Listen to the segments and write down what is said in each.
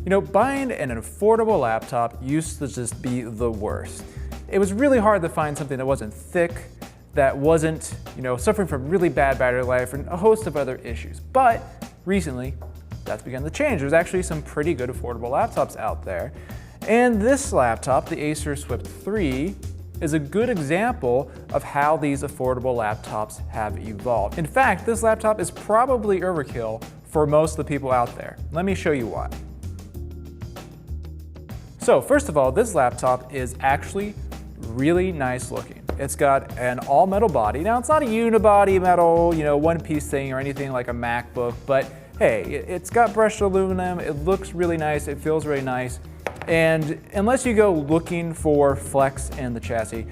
You know, buying an affordable laptop used to just be the worst. It was really hard to find something that wasn't thick, that wasn't, suffering from really bad battery life and a host of other issues. But recently, that's begun to change. There's actually some pretty good affordable laptops out there. And this laptop, the Acer Swift 3, is a good example of how these affordable laptops have evolved. In fact, this laptop is probably overkill for most of the people out there. Let me show you why. So first of all, this laptop is actually really nice looking. It's got an all metal body. Now it's not a unibody metal, one piece thing or anything like a MacBook, but hey, it's got brushed aluminum. It looks really nice. It feels really nice. And unless you go looking for flex in the chassis,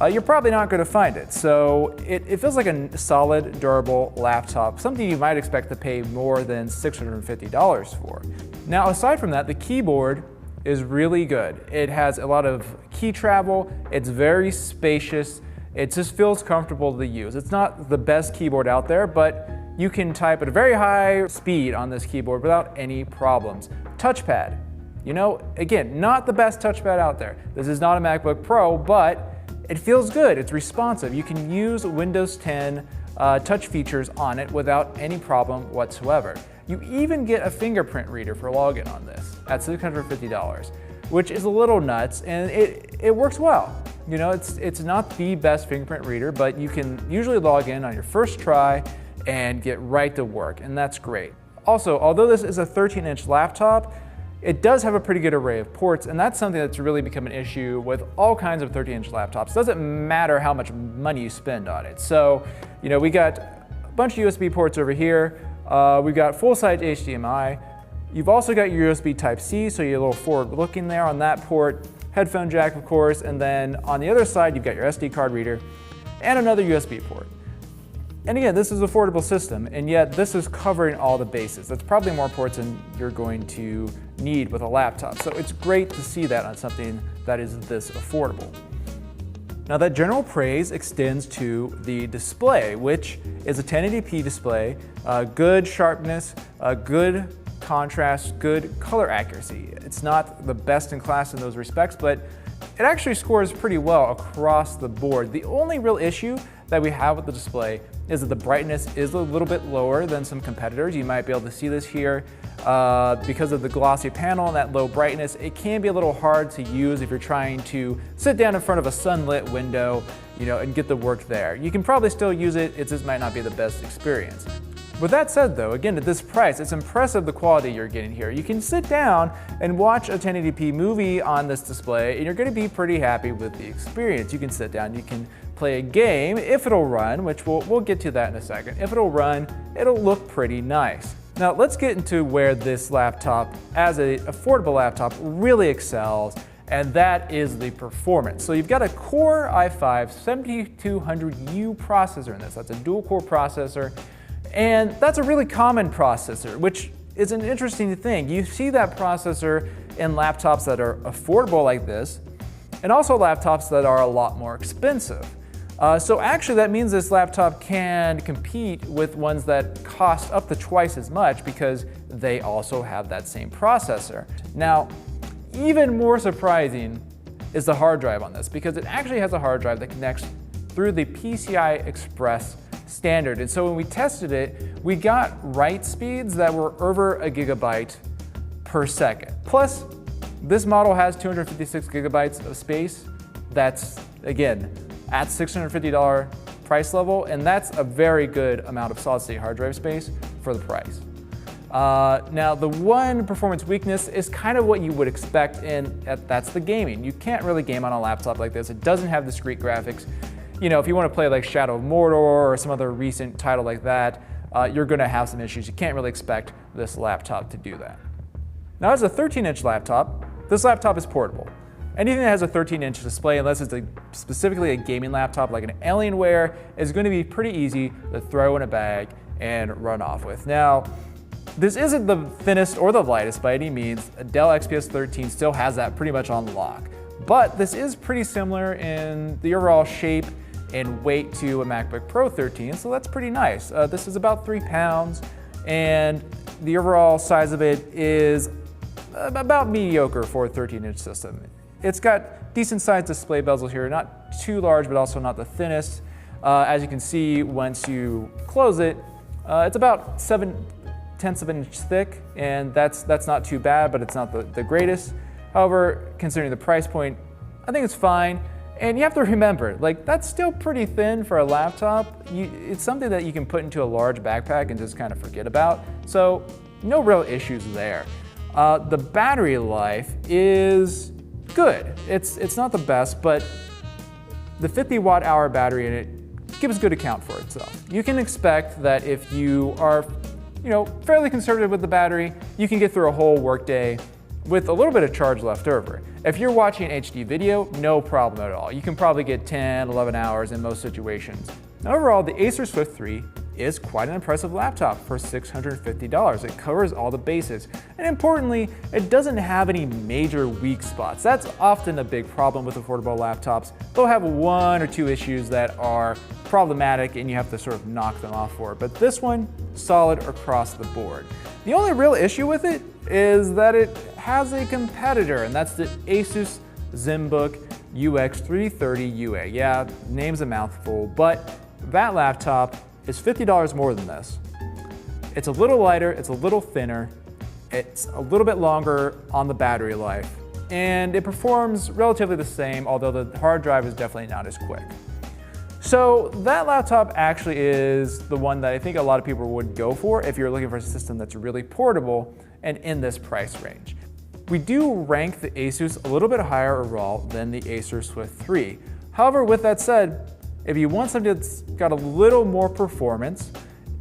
you're probably not going to find it. So it feels like a solid, durable laptop, something you might expect to pay more than $650 for. Now, aside from that, the keyboard is really good. It has a lot of key travel. It's very spacious. It just feels comfortable to use. It's not the best keyboard out there, but you can type at a very high speed on this keyboard without any problems. Touchpad. Again, not the best touchpad out there. This is not a MacBook Pro, but it feels good. It's responsive. You can use Windows 10 touch features on it without any problem whatsoever. You even get a fingerprint reader for login on this at $650, which is a little nuts, and it works well. It's not the best fingerprint reader, but you can usually log in on your first try and get right to work, and that's great. Also, although this is a 13-inch laptop, it does have a pretty good array of ports, and that's something that's really become an issue with all kinds of 13-inch laptops. It doesn't matter how much money you spend on it. So, we got a bunch of USB ports over here. We've got full-size HDMI. You've also got your USB Type-C, so you're a little forward-looking there on that port. Headphone jack, of course, and then on the other side, you've got your SD card reader and another USB port. And again, this is an affordable system, and yet this is covering all the bases. That's probably more ports than you're going to need with a laptop. So it's great to see that on something that is this affordable. Now that general praise extends to the display, which is a 1080p display, good sharpness, good contrast, good color accuracy. It's not the best in class in those respects, but it actually scores pretty well across the board. The only real issue that we have with the display is that the brightness is a little bit lower than some competitors. You might be able to see this here because of the glossy panel and that low brightness. It can be a little hard to use if you're trying to sit down in front of a sunlit window, and get the work there. You can probably still use it. It just might not be the best experience. With that said though, again, at this price, it's impressive the quality you're getting here. You can sit down and watch a 1080p movie on this display and you're going to be pretty happy with the experience. You can sit down, you can play a game, if it'll run, which we'll get to that in a second. If it'll run, it'll look pretty nice. Now let's get into where this laptop, as an affordable laptop, really excels, and that is the performance. So you've got a Core i5 7200U processor in this. That's a dual-core processor. And that's a really common processor, which is an interesting thing. You see that processor in laptops that are affordable like this, and also laptops that are a lot more expensive. So actually that means this laptop can compete with ones that cost up to twice as much because they also have that same processor. Now, even more surprising is the hard drive on this, because it actually has a hard drive that connects through the PCI Express standard. And so when we tested it, we got write speeds that were over a gigabyte per second. Plus, this model has 256 gigabytes of space. That's, again, at $650 price level, and that's a very good amount of solid-state hard drive space for the price. Now, the one performance weakness is kind of what you would expect, and that's the gaming. You can't really game on a laptop like this. It doesn't have discrete graphics. If you want to play like Shadow of Mordor or some other recent title like that, you're going to have some issues. You can't really expect this laptop to do that. Now, as a 13-inch laptop, this laptop is portable. Anything that has a 13-inch display, unless it's specifically a gaming laptop like an Alienware, is going to be pretty easy to throw in a bag and run off with. Now, this isn't the thinnest or the lightest by any means. A Dell XPS 13 still has that pretty much on lock. But this is pretty similar in the overall shape and weight to a MacBook Pro 13, so that's pretty nice. This is about 3 pounds, and the overall size of it is about mediocre for a 13-inch system. It's got decent sized display bezels here, not too large, but also not the thinnest. As you can see, once you close it, it's about 7/10 of an inch thick, and that's not too bad, but it's not the greatest. However, considering the price point, I think it's fine. And you have to remember, like, that's still pretty thin for a laptop. It's something that you can put into a large backpack and just kind of forget about. So no real issues there. The battery life is good. It's not the best, but the 50 watt-hour battery in it gives good account for itself. You can expect that if you are, fairly conservative with the battery, you can get through a whole workday with a little bit of charge left over. If you're watching HD video, no problem at all. You can probably get 10, 11 hours in most situations. Overall, the Acer Swift 3 is quite an impressive laptop for $650. It covers all the bases. And importantly, it doesn't have any major weak spots. That's often a big problem with affordable laptops. They'll have one or two issues that are problematic and you have to sort of knock them off for it. But this one, solid across the board. The only real issue with it is that it has a competitor, and that's the Asus ZenBook UX330UA. Yeah, name's a mouthful, but that laptop is $50 more than this. It's a little lighter, it's a little thinner, it's a little bit longer on the battery life, and it performs relatively the same, although the hard drive is definitely not as quick. So that laptop actually is the one that I think a lot of people would go for if you're looking for a system that's really portable and in this price range. We do rank the Asus a little bit higher overall than the Acer Swift 3. However, with that said, if you want something that's got a little more performance,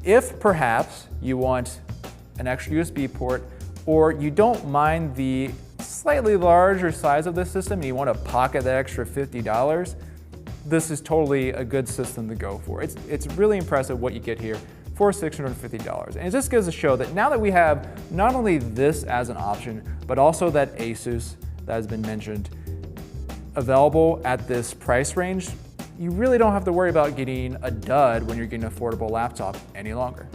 if perhaps you want an extra USB port, or you don't mind the slightly larger size of this system and you want to pocket that extra $50, this is totally a good system to go for. It's really impressive what you get here for $650. And it just goes to show that now that we have not only this as an option, but also that Asus that has been mentioned available at this price range, you really don't have to worry about getting a dud when you're getting an affordable laptop any longer.